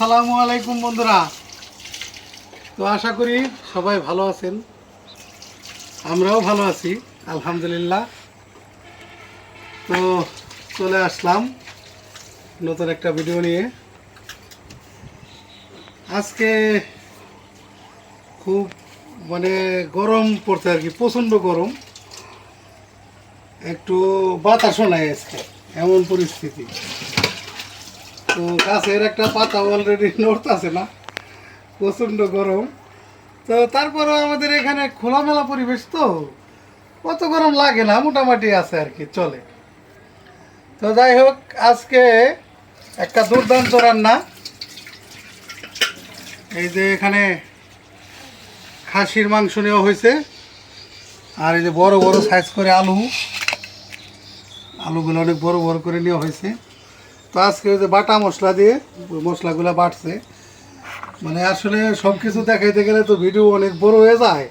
আসসালামু আলাইকুম বন্ধুরা। তো আশা করি সবাই ভালো আছেন, আমরাও ভালো আছি আলহামদুলিল্লাহ। তো চলে আসলাম নতুন একটা ভিডিও নিয়ে। আজকে খুব গরম পড়ছে আর কি, প্রচণ্ড গরম, একটু বাতাসও নাই আজকে, এমন পরিস্থিতি। তো গাছের একটা পাতা অলরেডি নড়তেছে না, প্রচণ্ড গরম। তো তারপরে আমাদের এখানে খোলামেলা পরিবেশ, তো অত গরম লাগে না, মোটামুটি আছে আর কি, চলে। তো যাই হোক, আজকে একটা দুর্দান্ত রান্না। এই যে এখানে খাসির মাংস নেওয়া হয়েছে, আর এই যে বড় বড় সাইজ করে আলুগুলো অনেক বড় বড় করে নেওয়া হয়েছে। তো আজকে ওই যে বাটা মশলা দিয়ে মশলাগুলো বাটছে, আসলে সব কিছু দেখাইতে গেলে তো ভিডিও অনেক বড় হয়ে যায়,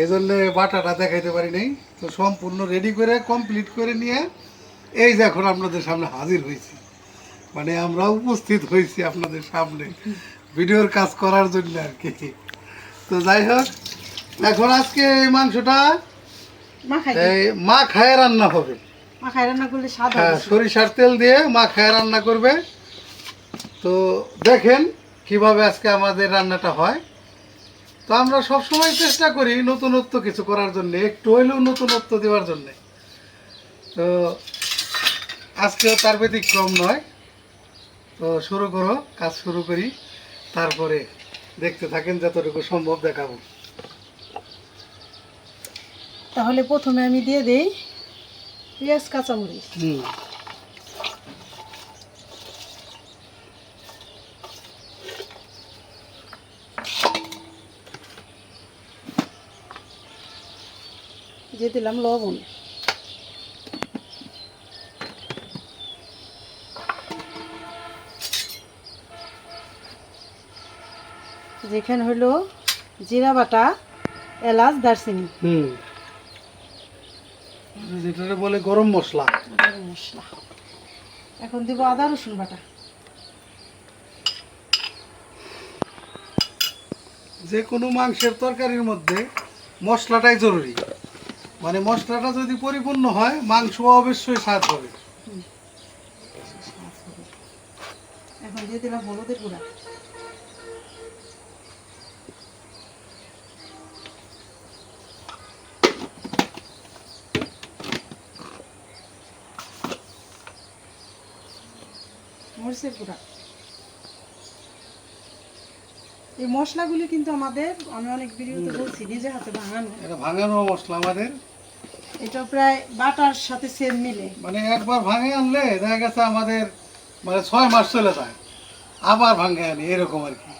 এই জন্যে বাটাটা দেখাইতে পারি নাই। তো সম্পূর্ণ রেডি করে কমপ্লিট করে নিয়ে এই যে এখন আপনাদের সামনে হাজির হয়েছি, আমরা উপস্থিত হয়েছি আপনাদের সামনে ভিডিওর কাজ করার জন্য আর কি। তো যাই হোক, এখন আজকে এই মাংসটা মা খায় রান্না হবে, হ্যাঁ, সরিষার তেল দিয়ে মা খায় রান্না করবে। তো দেখেন কিভাবে আজকে আমাদের রান্নাটা হয়। তো আমরা সবসময় চেষ্টা করি নতুনত্ব কিছু করার জন্য, একটু হইলেও নতুনত্ব দেওয়ার জন্য। তো আজকেও তার ব্যতিক্রম নয়। তো শুরু করো, কাজ শুরু করি, তারপরে দেখতে থাকেন, যতটুকু সম্ভব দেখাবো। তাহলে প্রথমে আমি দিয়ে দেই পেঁয়াজ কাঁচামরিচ। দিয়ে দিলাম লবণ, যেখানে হলো জিরা বাটা, এলাচ, দারচিনি, যেটা বলে গরম মশলা। গরম মশলা। এখন দিব আদা রসুন বাটা। যে কোনো মাংসের তরকারির মধ্যে মশলাটাই জরুরি, মশলাটা যদি পরিপূর্ণ হয় মাংস অবশ্যই স্বাদ হবে। এখন দিয়ে দিলাম হলুদের গুঁড়া, মরিচের গুঁড়া। এই মশলাগুলি কিন্তু আমাদের, আমি অনেক ভিডিওতে বলছি, নিজে হাতে ভাঙানো। এটা ভাঙানো মশলা আমাদের, এটা প্রায় বাটার সাথে সেম মিলে। একবার ভাঙে আনলে দেখা গেছে আমাদের 6 মাস চলে যায়, আবার ভাঙে আনি, এরকম আর কি।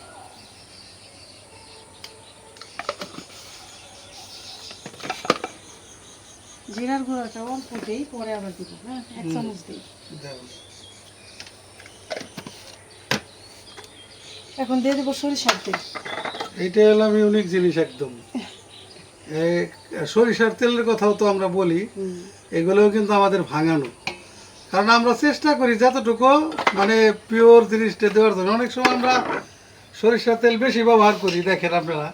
জিরার গুঁড়াটা অল্প দিই, পরে আবার দিব, হ্যাঁ, 1 চামচ দিই। এখন দিয়ে দেবো সরিষার তেল। এইটা হলো ইউনিক জিনিস একদম। সরিষার তেলের কথাও তো আমরা বলি, এগুলোও কিন্তু আমাদের ভাঙানো, কারণ আমরা চেষ্টা করি যতটুকু পিওর জিনিসটা দেওয়ার জন্য। অনেক সময় আমরা সরিষার তেল বেশি ব্যবহার করি, দেখেন আপনারা,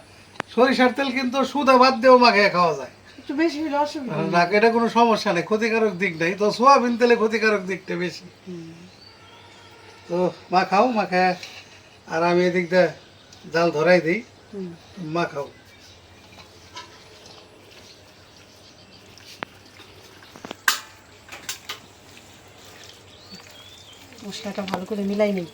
সরিষার তেল কিন্তু সুদা বাদ দিয়েও মাখিয়ে খাওয়া যায়, একটু বেশি হলে অসুবিধা না, এটা কোনো সমস্যা নেই, ক্ষতিকারক দিক নেই। তো সোয়াবিন তেলে ক্ষতিকারক দিকটা বেশি। তো মাখায়, আর আমি এদিক দিয়ে জাল ধরাই দিই, মাখাও। মশলাটা ভালো করে মিলাই নিই।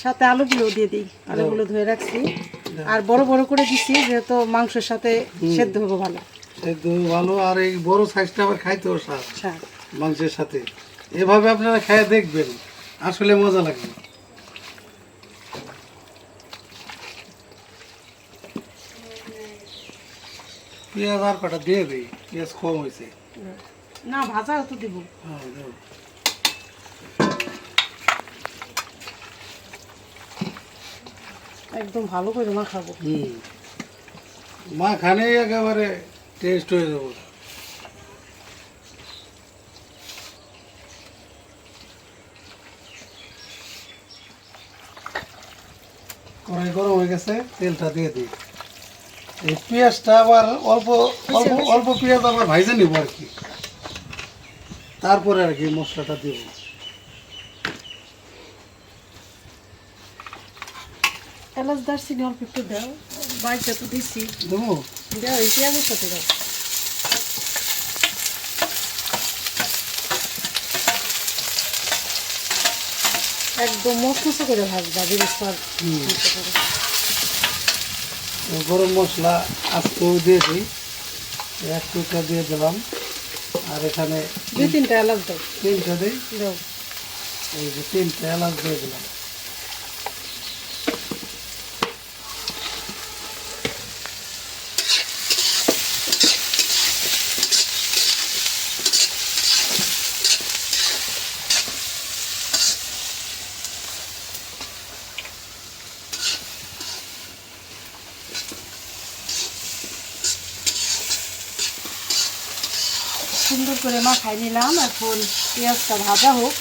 সাথে আলুগুলো দিয়ে দিই, আলুগুলো ধুয়ে রাখছি, আর বড় বড় করে দিচ্ছি, যেহেতু মাংসের সাথে সেদ্ধ হবে ভালো। সেদ্ধ ভালো, আর এই বড় সাইজটা আবার খাইতেও স্বাদ মাংসের সাথে। এভাবে আপনারা খেয়ে দেখবেন, আসলে মজা লাগবে। পেঁয়াজ আর কটা দিয়ে দিই, পেঁয়াজ কম হয়েছে না, ভাজা তো দিব। হ্যাঁ, একদম ভালো করে মাখাবো। মাখানেই একেবারে টেস্ট হয়ে যাবো। কড়াই গরম হয়ে গেছে, তেলটা দিয়ে দিই। এই পেঁয়াজটা আবার অল্প অল্প অল্প পেঁয়াজ আবার ভাইজে নিব আর কি, তারপরে আর কি মশলাটা দিব। এলাচ দারচিনি অল্প একটু দাও, বাইকটা তো দিচ্ছি, দেবো। দাও এই পেঁয়াজের সাথে দাও। একদম মশমশো করে ভাজবা জিনিসটা। গরম মশলা আজকেও দিয়ে দিই, এক টুকরা দিয়ে দিলাম। আর এখানে 2-3টা এলাচ দাও। 3টা দিই, দাও। এই যে 3টা এলাচ দিয়ে দিলাম। সুন্দর করে মাখাই নিলাম, এখন পেঁয়াজটা ভাজা হোক,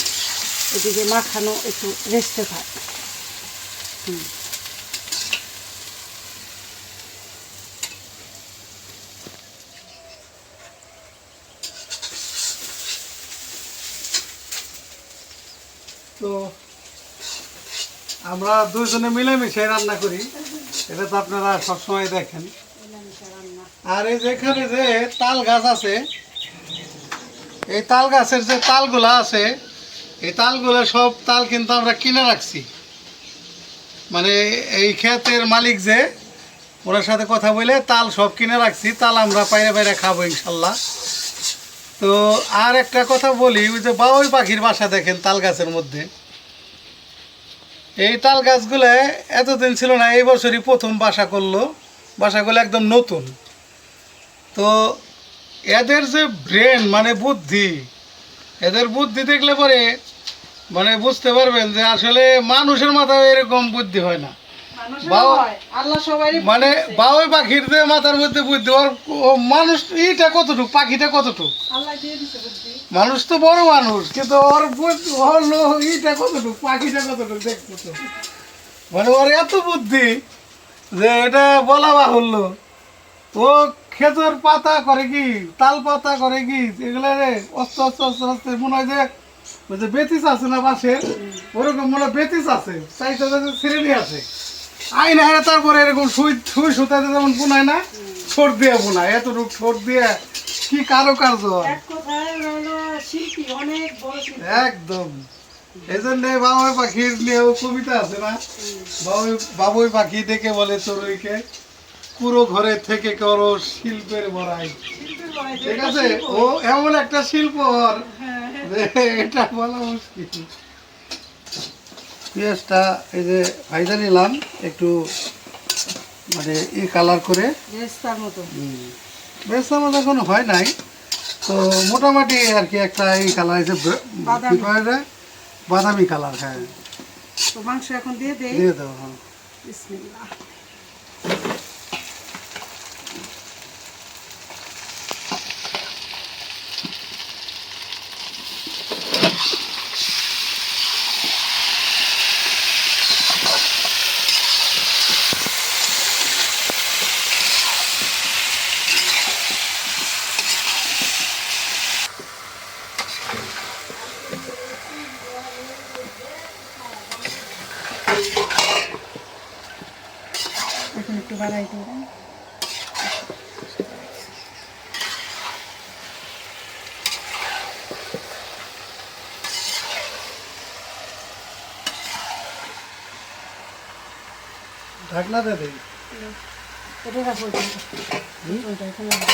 এদিকে মাখানো একটু রেস্টে থাক। তো আমরা দুজনে মিলেমিশে রান্না করি, এটা তো আপনারা সবসময় দেখেন। আর এই যেখানে যে তাল গাছ আছে, এই তাল গাছের যে তালগুলা আছে, এই তালগুলো সব তাল কিন্তু আমরা কিনে রাখছি। মানে এই ক্ষেতের মালিক যে, ওনার সাথে কথা বলে তাল সব কিনে রাখছি, তাল আমরা পাইরে পাইরে খাবো ইনশাল্লাহ। তো আর একটা কথা বলি, ওই যে বাবুই পাখির বাসা দেখেন তাল গাছের মধ্যে, এই তাল গাছগুলো এতদিন ছিল না, এই বছরই প্রথম বাসা করলো, বাসাগুলো একদম নতুন। তো এদের যে ব্রেন মানে বুদ্ধি, এদের বুদ্ধি দেখলে পরে মানে বুঝতে পারবেন যে আসলে মানুষের মাথায় এরকম বুদ্ধি হয় না। মানে বাবুই পাখির যে মাথার মধ্যে বুদ্ধি, ওর মানুষ ইটা কতটুক, পাখিটা কতটুক, মানুষ তো বড় মানুষ, কিন্তু ওর হলো ইটা কতটুক, পাখিটা কতটুক দেখতো তো। মানে ওর এত বুদ্ধি যে এটা বলা বাহুল্য। ও খেজুর পাতা করে কি, তাল পাতা করে কি, এগুলো রে অস্তে অস্তে অস্তে অস্তে মনে হয় যে ওই যে বেতিস আছে না বাসের, ওরকম মনে হয় বেতিস আছে, চাইতে শ্রেণী আছে আইন হারে, তারপরে এরকম সুই সুই সুতাতে যেমন বোনায় না, ছোট দিয়ে বোনায়, এতটুকু ছোট দিয়ে কি কারুকার্য। একদম। এই জন্য বাবুই পাখির নিয়েও কবিতা আছে না, বাবুই পাখি দেখে বলে চড়ুইকে, পুরো ঘরে থেকে করো শিল্পের বড়াই। ঠিক আছে, ও এমন একটা শিল্প ওর, এটা বলা মুশকিল। পেঁয়াজটা এই যে ভাইজা নিলাম একটু, মানে কালার করে, রেস্তার মতো। বেশ আমার এখন হয় নাই, তো মোটামুটি আর কি একটা এই কালার আছে, বাদামি কালার। হ্যাঁ, তো মাংস এখন দিয়ে দেই, দিয়ে দাও। হ্যাঁ, বিসমিল্লাহ। এখন একটু বাড়াই দিই। ঢাকনা দিয়ে দিই। এটা রাখো, ওইটা এখানে রাখো।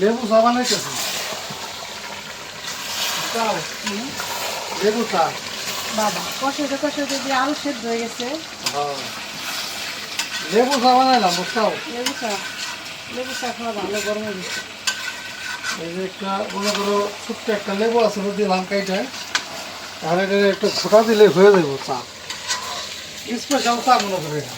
লেবু চা বানাইতেছি। চাও? লেবু চা। বাবা কষাইতে কষাইতে দিয়ে আলু সেদ্ধ হয়ে গেছে। হ্যাঁ। লেবু চা বানাইলাম, বুঝছাও? লেবু চা খাওয়া ভালো গরমে দিচ্ছে। এই যে একটা মনে করো ছোট্ট একটা লেবু আছে, দিলাম কাইটায়, তাহলে এটা একটু ঘোটা দিলে হয়ে যাবো চা। স্পেশাল চা মনে করে এটা।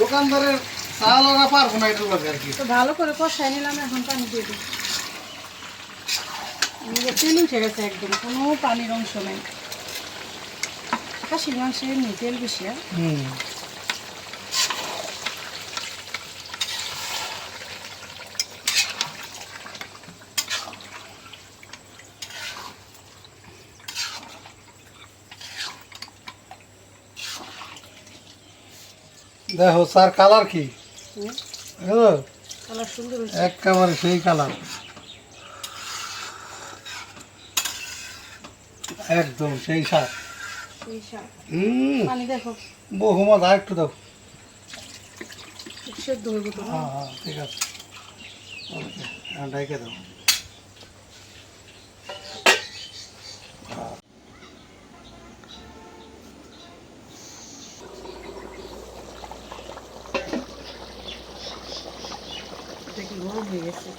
দোকানদারের চা আলাদা পারবো না এটার মাঝে আর কি। তো ভালো করে কষাই নিলাম, এখন পানি দিয়ে দিই। তেল উঠে গেছে একদম, কোনো পানির অংশ নেই। খাসির মাংসে এমনি তেল বেশি। দেখো চার কালার কি, কালার সুন্দর হয়েছে। একেবারে সেই কালার, একদম সেই স্বাদ। সেই স্বাদ। পানি দেখো বহু মজা, একটু দাও। সেদ্ধ হইব তো। হ্যাঁ হ্যাঁ ঠিক আছে, ওকে ঢেকে দাও। এটা কি গরম হয়ে গেছে?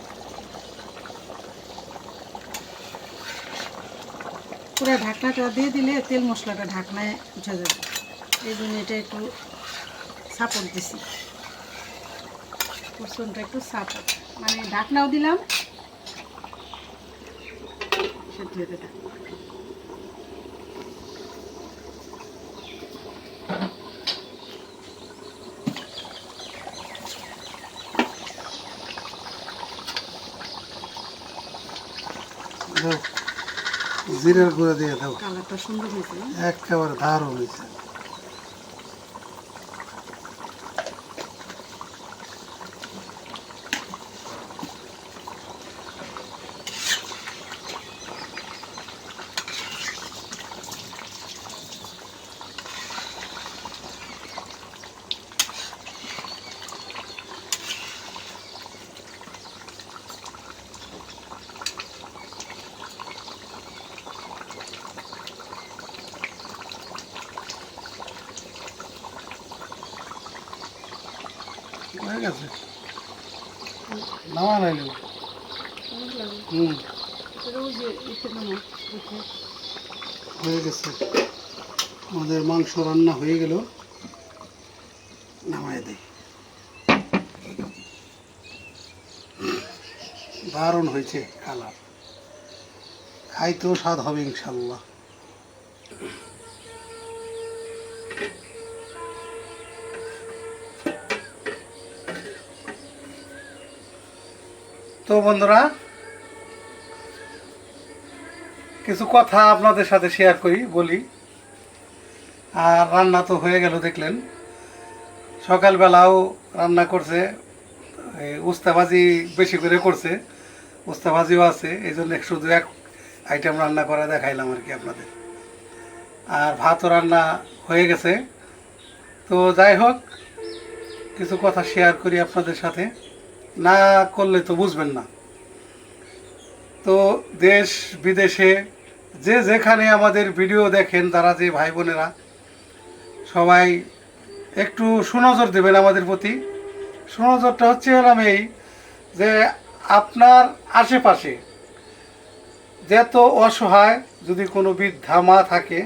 পুরো ঢাকনাটা দিয়ে দিলে তেল মশলাটা ঢাকনায় উঠে যাবে, এই জন্য এটা একটু সাপোর্ট দিছি। পোর্শনটা একটু সাপোর্ট, মানে ঢাকনাও দিলাম, সেদ্ধ হতে থাকবে। দাও, জিরের গুঁড়া দিয়ে দাও। কালারটা সুন্দর হয়েছে না? একেবারে দারুণ হয়েছে। হয়ে গেছে, নামা নাইলে। হয়ে গেছে, আমাদের মাংস রান্না হয়ে গেল, নামাই দেই। দারুণ হয়েছে কালার, খাইতেও স্বাদ হবে ইনশাল্লাহ। তো বন্ধুরা, কিছু কথা আপনাদের সাথে শেয়ার করি, বলি। আর রান্না তো হয়ে গেল দেখলেন, সকালবেলাও রান্না করছে, উস্তা ভাজি বেশি করে করছে, উস্তা ভাজিও আছে, এই জন্য শুধু এক আইটেম রান্না করা দেখাইলাম আর কি আপনাদের। আর ভাতও রান্না হয়ে গেছে। তো যাই হোক, কিছু কথা শেয়ার করি আপনাদের সাথে, না করলে তো বুঝবেন না। তো দেশ বিদেশে যে যেখানে আমাদের ভিডিও দেখেন, তারা যে ভাই বোনেরা সবাই একটু সুনজর দেবেন আমাদের প্রতি। সুনজরটা হচ্ছে হলাম এই যে, আপনার আশেপাশে যত অসহায়, যদি কোনো বৃদ্ধা মা থাকে,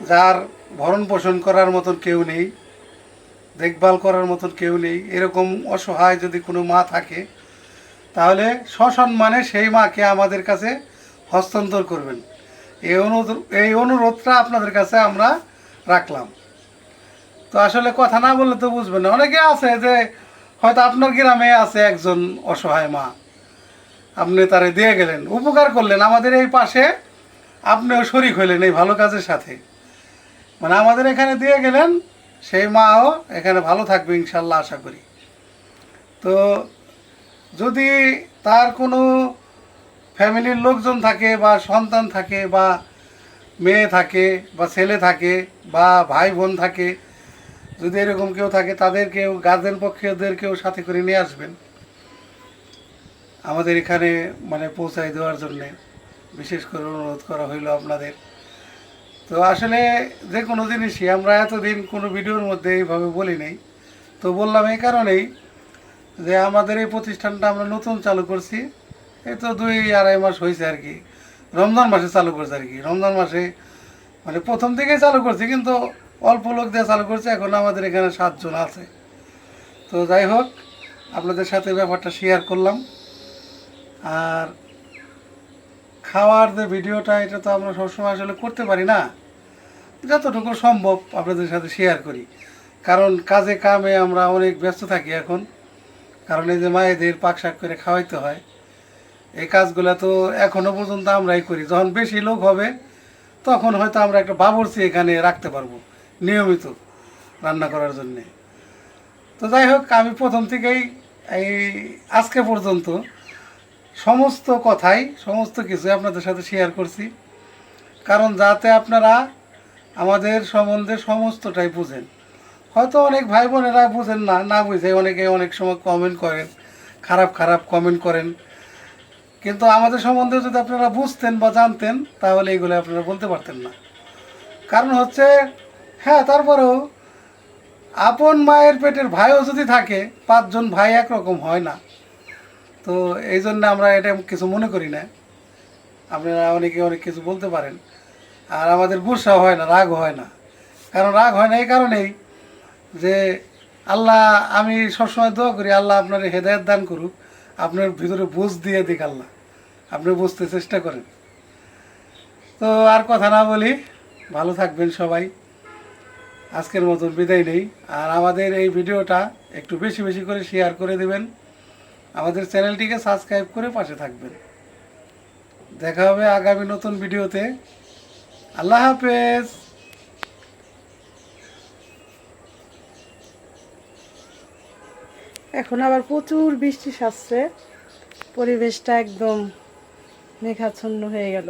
যার ভরণ পোষণ করার মতন কেউ নেই, দেখভাল করার মতন কেউ নেই, এরকম অসহায় যদি কোনো মা থাকে, তাহলে সসম্মানে সেই মাকে আমাদের কাছে হস্তান্তর করবেন। এই অনুরোধটা আপনাদের কাছে আমরা রাখলাম। তো আসলে কথা না বললে তো বুঝবেন না। অনেকে আছে যে হয়তো আপনার গ্রামে আছে একজন অসহায় মা, আপনি তারে দিয়ে গেলেন, উপকার করলেন, আমাদের এই পাশে আপনিও শরিক হইলেন এই ভালো কাজের সাথে, মানে আমাদের এখানে দিয়ে গেলেন, সেই মাও এখানে ভালো থাকবে ইনশাল্লাহ আশা করি। তো যদি তার কোনো ফ্যামিলির লোকজন থাকে, বা সন্তান থাকে, বা মেয়ে থাকে, বা ছেলে থাকে, বা ভাই বোন থাকে, যদি এরকম কেউ থাকে তাদেরকেও গার্জেন পক্ষদেরকেও সাথে করে নিয়ে আসবেন আমাদের এখানে মানে পৌঁছায় দেওয়ার জন্যে বিশেষ করে অনুরোধ করা হইলো আপনাদের। তো আসলে যে কোনো জিনিসই আমরা এতদিন কোনো ভিডিওর মধ্যে এইভাবে বলি নাই, তো বললাম এই কারণেই যে আমাদের এই প্রতিষ্ঠানটা আমরা নতুন চালু করছি, এই তো 2-2.5 মাস হয়েছে আর কি। রমজান মাসে চালু করছি আর কি, রমজান মাসে মানে প্রথম থেকেই চালু করছি, কিন্তু অল্প লোক দিয়ে চালু করছি। এখন আমাদের এখানে 7 জন আছে। তো যাই হোক, আপনাদের সাথে ব্যাপারটা শেয়ার করলাম। আর খাওয়ার যে ভিডিওটা, এটা তো আমরা সবসময় আসলে করতে পারি না, যতটুকু সম্ভব আপনাদের সাথে শেয়ার করি। কারণ কাজে কামে আমরা অনেক ব্যস্ত থাকি এখন, কারণ এই যে মায়েদের পাক শাক করে খাওয়াইতে হয়, এই কাজগুলো তো এখনো পর্যন্ত আমরাই করি। যখন বেশি লোক হবে তখন হয়তো আমরা একটা বাবুর্চি এখানে রাখতে পারবো নিয়মিত রান্না করার জন্যে। তো যাই হোক, আমি প্রথম থেকেই এই আজকে পর্যন্ত সমস্ত কথাই সমস্ত কিছু আপনাদের সাথে শেয়ার করছি, কারণ যাতে আপনারা আমাদের সম্বন্ধে সমস্তটাই বুঝেন। হয়তো অনেক ভাই বোনেরা বুঝেন না, না বুঝে অনেকে অনেক সময় কমেন্ট করেন, খারাপ খারাপ কমেন্ট করেন, কিন্তু আমাদের সম্বন্ধে যদি আপনারা বুঝতেন বা জানতেন তাহলে এইগুলো আপনারা বলতে পারতেন না। কারণ হচ্ছে, হ্যাঁ, তারপরেও আপন মায়ের পেটের ভাইও যদি থাকে, 5 জন ভাই একরকম হয় না। তো এই জন্য আমরা এটা কিছু মনে করি না। আপনারা অনেকে অনেক কিছু বলতে পারেন, আর আমাদের গুসা হয় না, রাগ হয় না। কারণ রাগ হয় না এই কারণেই যে আল্লাহ, আমি সবসময় দোয়া করি আল্লাহ আপনার হেদায়েত দান করুক, আপনার ভিতরে বুঝ দিয়ে দিক আল্লাহ, আপনি বুঝতে চেষ্টা করেন। তো আর কথা না বলি, ভালো থাকবেন সবাই। আজকের মতন বিদায় নেই। আর আমাদের এই ভিডিওটা একটু বেশি বেশি করে শেয়ার করে দেবেন, আমাদের চ্যানেলটিকে সাবস্ক্রাইব করে পাশে থাকবেন। দেখা হবে আগামী নতুন ভিডিওতে। আল্লাহ হাফেজ। এখন আবার প্রচুর বৃষ্টি আসছে, পরিবেশটা একদম মেঘাচ্ছন্ন হয়ে গেল।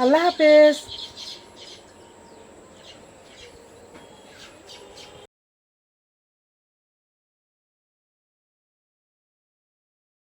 আল্লাহ হাফেজ।